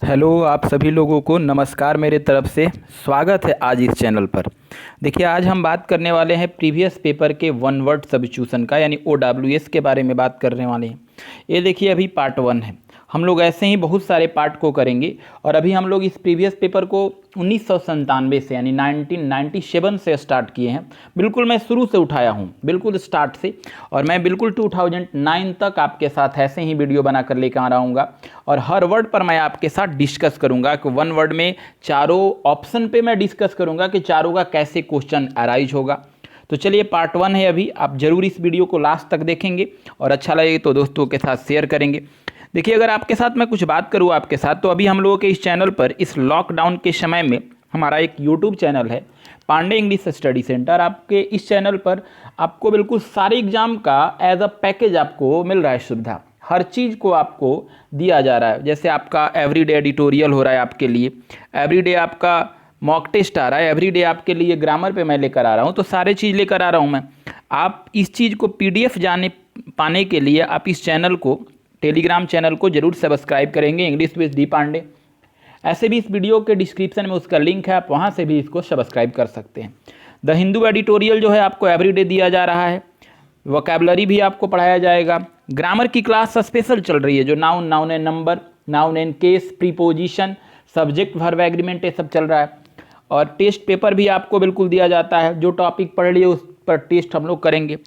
Hello आप सभी लोगों को नमस्कार मेरे तरफ से स्वागत है आज इस चैनल पर। देखिए आज हम बात करने वाले हैं प्रीवियस पेपर के वन वर्ड सब्स्टिट्यूशन का यानी OWS के बारे में बात करने वाले हैं। ये देखिए अभी पार्ट 1 है। हम लोग ऐसे ही बहुत सारे पार्ट को करेंगे और अभी हम लोग इस प्रीवियस पेपर को 1997 से यानी 1997 से स्टार्ट किए हैं। बिल्कुल मैं शुरू से उठाया हूँ, बिल्कुल स्टार्ट से, और मैं बिल्कुल 2009 तक आपके साथ ऐसे ही वीडियो बनाकर लेकर आ रहूँगा और हर वर्ड पर मैं आपके साथ डिस्कस करूँगा कि वन वर्ड में चारों ऑप्शन पे मैं डिस्कस करूँगा कि चारों का कैसे क्वेश्चन अराइज होगा। तो चलिए पार्ट 1 है अभी, आप जरूर इस वीडियो को लास्ट तक देखेंगे और अच्छा लगे तो दोस्तों के साथ शेयर करेंगे। देखिए अगर आपके साथ मैं कुछ बात करूँ आपके साथ, तो अभी हम लोगों के इस चैनल पर इस लॉकडाउन के समय में हमारा एक यूट्यूब चैनल है पांडे इंग्लिश स्टडी सेंटर। आपके इस चैनल पर आपको बिल्कुल सारे एग्जाम का एज अ पैकेज आपको मिल रहा है सुविधा, हर चीज़ को आपको दिया जा रहा है। जैसे आपका एवरीडे एडिटोरियल हो रहा है आपके लिए, एवरीडे आपका मॉक टेस्ट आ रहा है, एवरीडे आपके लिए ग्रामर पे मैं लेकर आ रहा हूँ, तो सारे चीज़ लेकर आ रहा हूँ मैं। आप इस चीज़ को PDF जाने पाने के लिए आप इस चैनल को, टेलीग्राम चैनल को जरूर सब्सक्राइब करेंगे, इंग्लिश विद डी पांडे। ऐसे भी इस वीडियो के डिस्क्रिप्शन में उसका लिंक है, आप वहाँ से भी इसको सब्सक्राइब कर सकते हैं। द हिंदू एडिटोरियल जो है आपको एवरीडे दिया जा रहा है, वोकैबुलरी भी आपको पढ़ाया जाएगा। ग्रामर की क्लास स्पेशल चल रही है, जो noun, noun and number, noun and case, preposition, subject, verb, agreement, ये सब चल रहा है। और टेस्ट पेपर भी आपको बिल्कुल दिया जाता है, जो टॉपिक पढ़ लिए उस पर टेस्ट हम लोग करेंगे।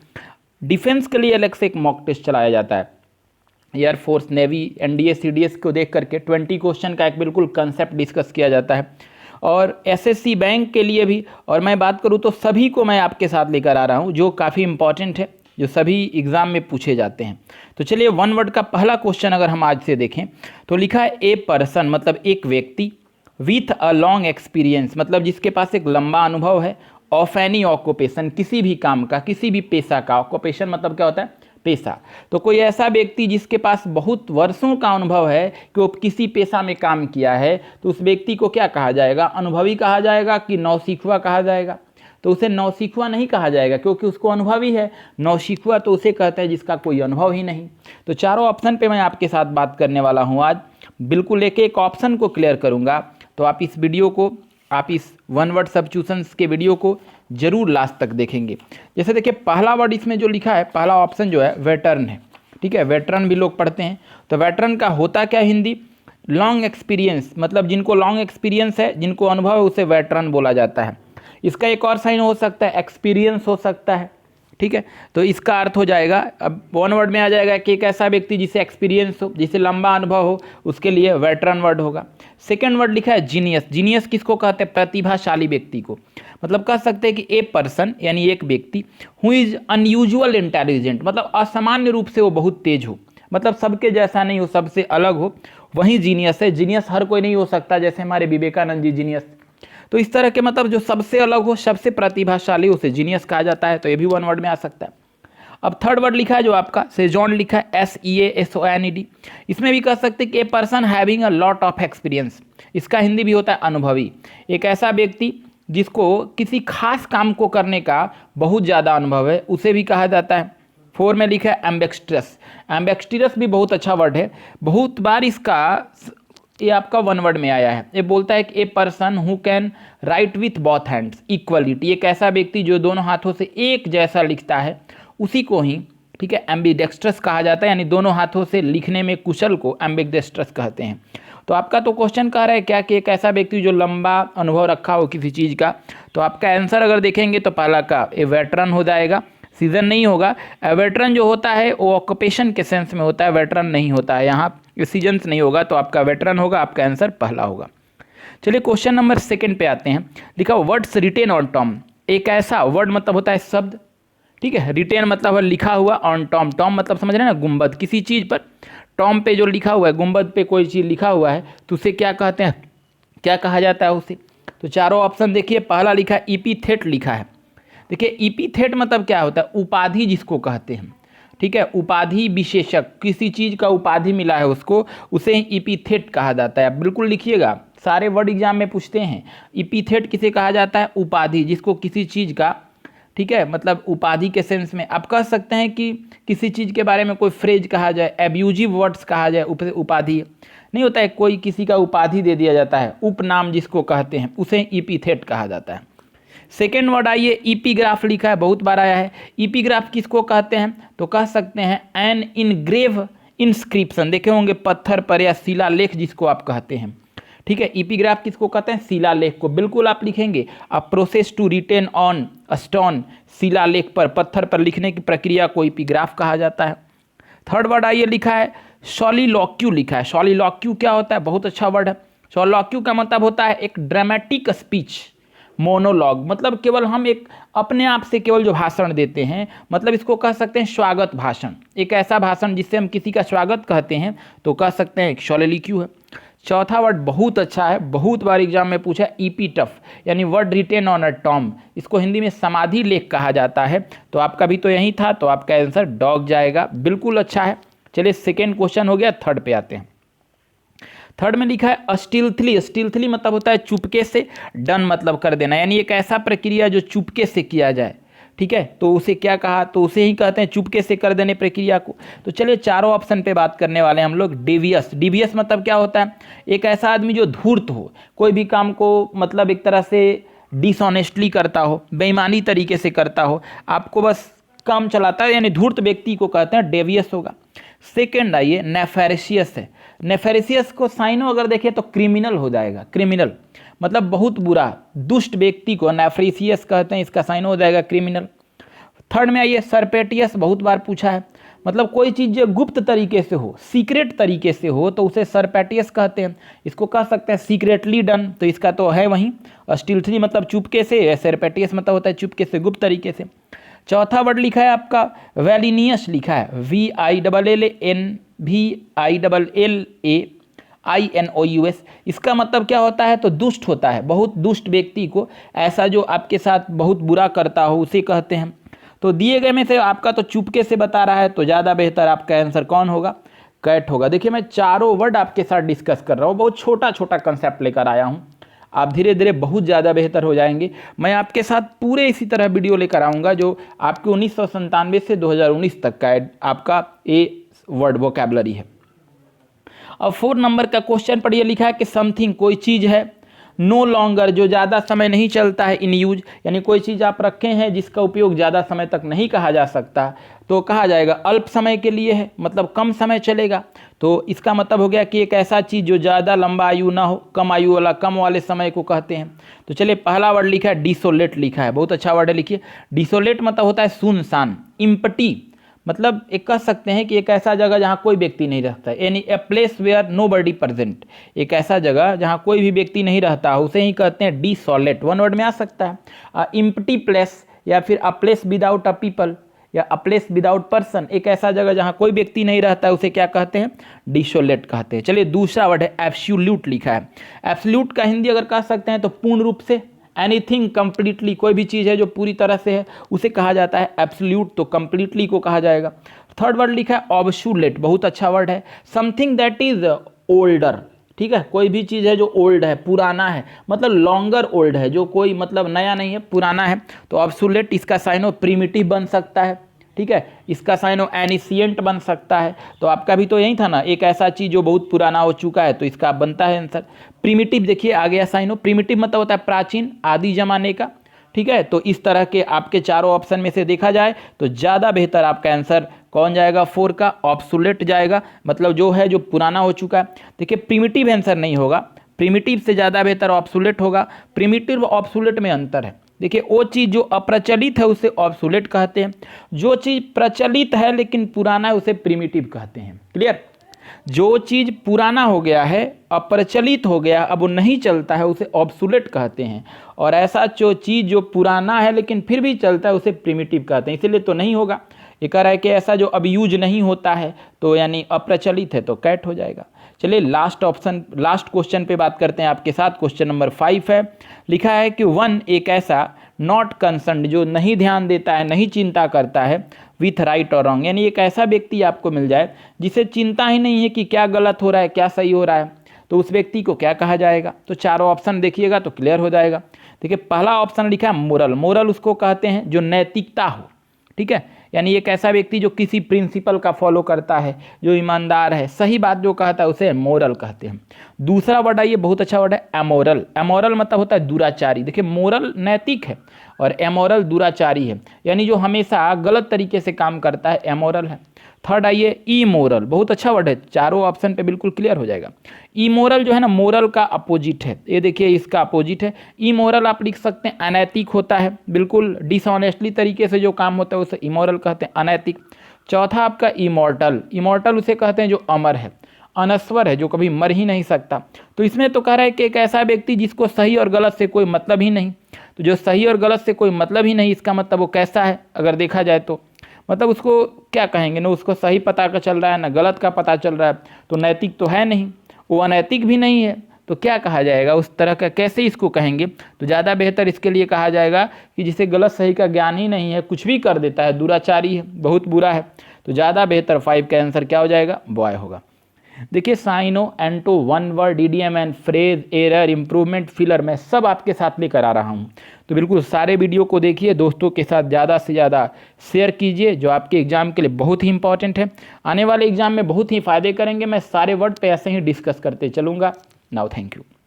डिफेंस के लिए अलग से एक मॉक टेस्ट चलाया जाता है, एयरफोर्स, नेवी, NDA CDS को देख करके 20 क्वेश्चन का एक बिल्कुल कंसेप्ट डिस्कस किया जाता है। और SSC बैंक के लिए भी, और मैं बात करूँ तो सभी को मैं आपके साथ लेकर आ रहा हूँ, जो काफ़ी इंपॉर्टेंट है, जो सभी एग्ज़ाम में पूछे जाते हैं। तो चलिए वन वर्ड का पहला क्वेश्चन अगर हम आज से देखें तो लिखा है ए पर्सन, मतलब एक व्यक्ति, विथ अ लॉन्ग एक्सपीरियंस, मतलब जिसके पास एक लंबा अनुभव है, ऑफ एनी ऑक्यूपेशन, किसी भी काम का, किसी भी पेशा का। ऑक्यूपेशन मतलब क्या होता है? पेशा। तो कोई ऐसा व्यक्ति जिसके पास बहुत वर्षों का अनुभव है कि वो किसी पेशा में काम किया है, तो उस व्यक्ति को क्या कहा जाएगा? अनुभवी कहा जाएगा कि नौसिखुआ कहा जाएगा? तो उसे नौसिखुआ नहीं कहा जाएगा, क्योंकि उसको अनुभव ही है। नौसिखुआ तो उसे कहते हैं जिसका कोई अनुभव ही नहीं। तो चारों ऑप्शन पे मैं आपके साथ बात करने वाला हूँ आज, बिल्कुल एक एक ऑप्शन को क्लियर करूँगा। तो आप इस वीडियो को, आप इस वन वर्ड सब्स्टिट्यूशंस के वीडियो को जरूर लास्ट तक देखेंगे। जैसे देखिए पहला वर्ड इसमें जो लिखा है, पहला ऑप्शन जो है वेटरन है, ठीक है। वेटरन भी लोग पढ़ते हैं, तो वेटरन का होता क्या हिंदी? लॉन्ग एक्सपीरियंस, मतलब जिनको लॉन्ग एक्सपीरियंस है, जिनको अनुभव है, उसे वेटरन बोला जाता है। इसका एक और साइन हो सकता है एक्सपीरियंस हो सकता है, ठीक है। तो इसका अर्थ हो जाएगा, अब वन वर्ड में आ जाएगा कि एक ऐसा व्यक्ति जिसे एक्सपीरियंस हो, जिसे लंबा अनुभव हो, उसके लिए वेटरन वर्ड होगा। सेकंड वर्ड लिखा है जीनियस। जीनियस किसको कहते हैं? प्रतिभाशाली व्यक्ति को। मतलब कह सकते हैं कि ए पर्सन यानी एक व्यक्ति, हु इज अनयूजुअल इंटेलिजेंट, मतलब असामान्य रूप से वो बहुत तेज हो, मतलब सबके जैसा नहीं हो, सबसे अलग हो, वही जीनियस है। जीनियस हर कोई नहीं हो सकता, जैसे हमारे विवेकानंद जी जीनियस। तो इस तरह के मतलब जो सबसे अलग हो, सबसे प्रतिभाशाली, उसे जीनियस कहा जाता है। तो ये भी वन वर्ड में आ सकता है। अब थर्ड वर्ड लिखा है जो आपका सेजॉन लिखा है, SEASONED। इसमें भी कह सकते हैं कि a person having a lot of experience. इसका हिंदी भी होता है अनुभवी। एक ऐसा व्यक्ति जिसको किसी खास काम को करने का बहुत ज़्यादा अनुभव है, उसे भी कहा जाता है। फोर में लिखा है एम्बेक्स्ट्रस। एम्बेक्स्ट्रस भी बहुत अच्छा वर्ड है, बहुत बार इसका ये आपका वन वर्ड में आया है। ये बोलता है कि a person who can write with both hands equality. एक ऐसा व्यक्ति जो दोनों हाथों से एक जैसा लिखता है, उसी को ही, ठीक है, एम्बिडेक्स्ट्रस कहा जाता है, यानी दोनों हाथों से लिखने में कुशल को एम्बिडेक्स्ट्रस कहते हैं। तो आपका तो क्वेश्चन कह रहा है क्या कि एक ऐसा व्यक्ति जो लंबा अनुभव रखा हो किसी चीज़ का। तो आपका आंसर अगर देखेंगे तो पहला का ए वेटरन हो जाएगा, सीजन नहीं होगा। वेटरन जो होता है वो ऑक्यूपेशन के सेंस में होता है, वेटरन नहीं होता है, यहाँ सीजन्स नहीं होगा। तो आपका वेटरन होगा, आपका आंसर पहला होगा। चलिए क्वेश्चन नंबर सेकंड पे आते हैं। लिखा वर्ड्स रिटेन ऑन टॉम। एक ऐसा वर्ड मतलब होता है शब्द, ठीक है। रिटेन मतलब है लिखा हुआ, ऑन टॉम, टॉम मतलब समझ रहे हैं ना, गुंबद, किसी चीज़ पर टॉम पे जो लिखा हुआ है, गुंबद पे कोई चीज़ लिखा हुआ है, तो उसे क्या कहते हैं, क्या कहा जाता है उसे? तो चारों ऑप्शन देखिए, पहला लिखा है इपीथेट लिखा है। देखिए इपीथेट मतलब क्या होता है? उपाधि जिसको कहते हैं, ठीक है। उपाधि विशेषक, किसी चीज़ का उपाधि मिला है उसको, उसे इपीथेट कहा जाता है। आप बिल्कुल लिखिएगा, सारे वर्ड एग्जाम में पूछते हैं। इपीथेट किसे कहा जाता है? उपाधि, जिसको किसी चीज़ का, ठीक है, मतलब उपाधि के सेंस में आप कह सकते हैं कि किसी चीज़ के बारे में कोई फ्रेज कहा जाए, एब्यूजिव वर्ड्स कहा जाए, उपाधि। नहीं होता है, कोई किसी का उपाधि दे दिया जाता है, उपनाम जिसको कहते हैं, उसे इपीथेट कहा जाता है। सेकेंड वर्ड आइए, इपीग्राफ लिखा है, बहुत बार आया है। इपीग्राफ किसको कहते हैं, तो कह सकते हैं एन इनग्रेव इंस्क्रिप्शन, देखे होंगे पत्थर पर या शिलालेख जिसको आप कहते हैं, ठीक है। इपीग्राफ किसको कहते हैं, शिलालेख को, बिल्कुल आप लिखेंगे a process to written on stone, शिलालेख पर, पत्थर पर लिखने की प्रक्रिया को इपीग्राफ कहा जाता है। थर्ड वर्ड आइए लिखा है सॉलिलॉक्यू लिखा है। सॉलिलॉक्यू क्या होता है, बहुत अच्छा वर्ड है। सॉलिलॉक्यू का मतलब होता है एक ड्रामेटिक स्पीच, मोनोलॉग, मतलब केवल हम एक अपने आप से केवल जो भाषण देते हैं, मतलब इसको कह सकते हैं स्वागत भाषण, एक ऐसा भाषण जिससे हम किसी का स्वागत कहते हैं, तो कह सकते हैं एक सॉलिलॉक्यू है। चौथा वर्ड बहुत अच्छा है, बहुत बार एग्जाम में पूछा है, ईपीटफ यानी word written on a tomb, इसको हिंदी में समाधि लेख कहा जाता है। तो आपका भी तो यही था, तो आपका आंसर डॉग जाएगा, बिल्कुल अच्छा है। चलिए सेकेंड क्वेश्चन हो गया, थर्ड पे आते हैं। थर्ड में लिखा है स्टील्थली। स्टील्थली मतलब होता है चुपके से, डन मतलब कर देना, यानी एक ऐसा प्रक्रिया जो चुपके से किया जाए, ठीक है। तो उसे क्या कहा, तो उसे ही कहते हैं चुपके से कर देने प्रक्रिया को। तो चलिए चारों ऑप्शन पे बात करने वाले हैं हम लोग। डेवियस, डेवियस मतलब क्या होता है, एक ऐसा आदमी जो धूर्त हो, कोई भी काम को मतलब एक तरह से डिसऑनेस्टली करता हो, बेईमानी तरीके से करता हो, आपको बस काम चलाता है, यानी धूर्त व्यक्ति को कहते हैं डेवियस होगा। सेकेंड आइए नेफेरिशियस है। नेफेरिशियस को साइनो अगर देखें तो क्रिमिनल हो जाएगा, क्रिमिनल मतलब बहुत बुरा, दुष्ट व्यक्ति को नेफेरिशियस कहते हैं, इसका साइनो हो जाएगा क्रिमिनल। थर्ड में आइए सरपेटियस, बहुत बार पूछा है, मतलब कोई चीज़ जो गुप्त तरीके से हो, सीक्रेट तरीके से हो, तो उसे सरपेटियस कहते हैं, इसको कह सकते हैं सीक्रेटली डन, तो इसका तो है वहीं। स्टील्थली मतलब चुपके से, सरपेटियस मतलब होता है चुपके से, गुप्त तरीके से। चौथा वर्ड लिखा है आपका वैलिनियस लिखा है, VILLANILLAINOUS, इसका मतलब क्या होता है, तो दुष्ट होता है, बहुत दुष्ट व्यक्ति को, ऐसा जो आपके साथ बहुत बुरा करता हो उसे कहते हैं। तो दिए गए में से आपका तो चुपके से बता रहा है, तो ज़्यादा बेहतर आपका आंसर कौन होगा, कैट होगा। देखिए मैं चारों वर्ड आपके साथ डिस्कस कर रहा हूँ, बहुत छोटा छोटा कंसेप्ट लेकर आया हूँ, आप धीरे धीरे बहुत ज़्यादा बेहतर हो जाएंगे। मैं आपके साथ पूरे इसी तरह वीडियो लेकर आऊँगा जो आपके 1997 से 2019 तक का आपका ए वर्ड वोकैबुलरी है। अब 4 नंबर का क्वेश्चन पढ़िए, लिखा है कि समथिंग कोई चीज़ है, नो लॉन्गर जो ज़्यादा समय नहीं चलता है, इन यूज यानी कोई चीज़ आप रखे हैं जिसका उपयोग ज़्यादा समय तक नहीं कहा जा सकता, तो कहा जाएगा अल्प समय के लिए है, मतलब कम समय चलेगा। तो इसका मतलब हो गया कि एक ऐसा चीज़ जो ज़्यादा लंबा आयु ना हो, कम आयु वाला, कम वाले समय को कहते हैं। तो चलिए पहला वर्ड लिखा है डिसोलेट लिखा है, बहुत अच्छा वर्ड है, लिखिए डिसोलेट मतलब होता है सुनसान। इम्पटी मतलब एक कह सकते हैं कि एक ऐसा जगह जहाँ कोई व्यक्ति नहीं रहता है, यानी a place where nobody present, एक ऐसा जगह जहाँ कोई भी व्यक्ति नहीं रहता, उसे ही कहते हैं डिसोलेट, वन वर्ड में आ सकता है। इम्पटी प्लेस या फिर a place without a people या अ प्लेस विदाउट पर्सन, एक ऐसा जगह जहाँ कोई व्यक्ति नहीं रहता है उसे क्या कहते हैं, डिसोलेट कहते हैं। चलिए दूसरा वर्ड है एब्सोल्यूट लिखा है। एब्सोल्यूट का हिंदी अगर कह सकते हैं तो पूर्ण रूप से, एनीथिंग कंप्लीटली, कोई भी चीज़ है जो पूरी तरह से है उसे कहा जाता है एब्सोल्यूट, तो कंप्लीटली को कहा जाएगा। थर्ड वर्ड लिखा है ऑब्सोलेट, बहुत अच्छा वर्ड है। समथिंग दैट इज ओल्डर, ठीक है, कोई भी चीज़ है जो ओल्ड है, पुराना है, मतलब लॉन्गर ओल्ड है, जो कोई मतलब नया नहीं है, पुराना है, तो ऑब्सोलेट इसका साइनो प्रिमिटिव बन सकता है, ठीक है, इसका साइनो एनिशिएंट बन सकता है। तो आपका भी तो यही था ना, एक ऐसा चीज़ जो बहुत पुराना हो चुका है, तो इसका बनता है आंसर प्रिमिटिव। देखिए आ गया साइनो, प्रिमिटिव मतलब होता है प्राचीन, आदि जमाने का, ठीक है। तो इस तरह के आपके चारों ऑप्शन में से देखा जाए तो ज़्यादा बेहतर आपका आंसर कौन जाएगा, 4 का ऑब्सोलेट जाएगा, मतलब जो है जो पुराना हो चुका है। देखिए प्रिमिटिव आंसर नहीं होगा, प्रिमिटिव से ज़्यादा बेहतर ऑब्सोलेट होगा। प्रिमिटिव और ऑब्सोलेट में अंतर है, देखिए वो चीज़ जो अप्रचलित है उसे ऑब्सोलेट कहते हैं, जो चीज़ प्रचलित है लेकिन पुराना है उसे प्रिमिटिव कहते हैं। क्लियर, जो चीज़ पुराना हो गया है, अप्रचलित हो गया, अब वो नहीं चलता है, उसे ऑब्सोलेट कहते हैं, और ऐसा जो चीज़ जो पुराना है लेकिन फिर भी चलता है उसे प्रिमिटिव कहते हैं। इसीलिए तो नहीं होगा, ये कह रहा है कि ऐसा जो अब यूज नहीं होता है तो यानी अप्रचलित है, तो कैट हो जाएगा। चलिए लास्ट ऑप्शन, लास्ट क्वेश्चन पे बात करते हैं आपके साथ। क्वेश्चन नंबर 5 है, लिखा है कि 1 एक ऐसा नॉट कंसर्न जो नहीं ध्यान देता है, नहीं चिंता करता है विथ राइट और रॉन्ग, यानी एक ऐसा व्यक्ति आपको मिल जाए जिसे चिंता ही नहीं है कि क्या गलत हो रहा है क्या सही हो रहा है, तो उस व्यक्ति को क्या कहा जाएगा। तो चारों ऑप्शन देखिएगा तो क्लियर हो जाएगा। देखिए पहला ऑप्शन लिखा है मोरल, मोरल उसको कहते हैं जो नैतिकता हो, ठीक है, यानी एक ऐसा व्यक्ति जो किसी प्रिंसिपल का फॉलो करता है, जो ईमानदार है, सही बात जो कहता है, उसे मोरल कहते हैं। दूसरा वर्ड है, ये बहुत अच्छा वर्ड है, एमोरल। एमोरल मतलब होता है दुराचारी। देखिए मोरल नैतिक है और एमोरल दुराचारी है, यानी जो हमेशा गलत तरीके से काम करता है, एमोरल है। थर्ड आइए ईमोरल, बहुत अच्छा वर्ड है, चारों ऑप्शन पे बिल्कुल क्लियर हो जाएगा। ईमोरल जो है ना, मोरल का अपोजिट है, ये देखिए इसका अपोजिट है। ईमोरल आप लिख सकते हैं अनैतिक होता है, बिल्कुल डिसऑनेस्टली तरीके से जो काम होता है उसे ईमोरल कहते हैं, अनैतिक। चौथा आपका इमॉर्टल। इमॉर्टल उसे कहते हैं जो अमर है, अनश्वर है, जो कभी मर ही नहीं सकता। तो इसमें तो कह रहा है कि एक ऐसा व्यक्ति जिसको सही और गलत से कोई मतलब ही नहीं। तो जो सही और गलत से कोई मतलब ही नहीं, इसका मतलब वो कैसा है अगर देखा जाए तो, मतलब उसको क्या कहेंगे, ना उसको सही पता का चल रहा है ना गलत का पता चल रहा है, तो नैतिक तो है नहीं, वो अनैतिक भी नहीं है, तो क्या कहा जाएगा उस तरह का, कैसे इसको कहेंगे। तो ज़्यादा बेहतर इसके लिए कहा जाएगा कि जिसे गलत सही का ज्ञान ही नहीं है, कुछ भी कर देता है, दुराचारी है, बहुत बुरा है। तो ज़्यादा बेहतर 5 का आंसर क्या हो जाएगा, बॉय होगा। देखिए syno, anto, one word, idiom and phrase, error, improvement, filler, मैं सब आपके साथ लेकर आ रहा हूँ। तो बिल्कुल सारे वीडियो को देखिए, दोस्तों के साथ ज़्यादा से ज़्यादा शेयर कीजिए, जो आपके एग्जाम के लिए बहुत ही इंपॉर्टेंट है, आने वाले एग्जाम में बहुत ही फ़ायदे करेंगे। मैं सारे वर्ड पे ऐसे ही डिस्कस करते चलूँगा। Now thank you.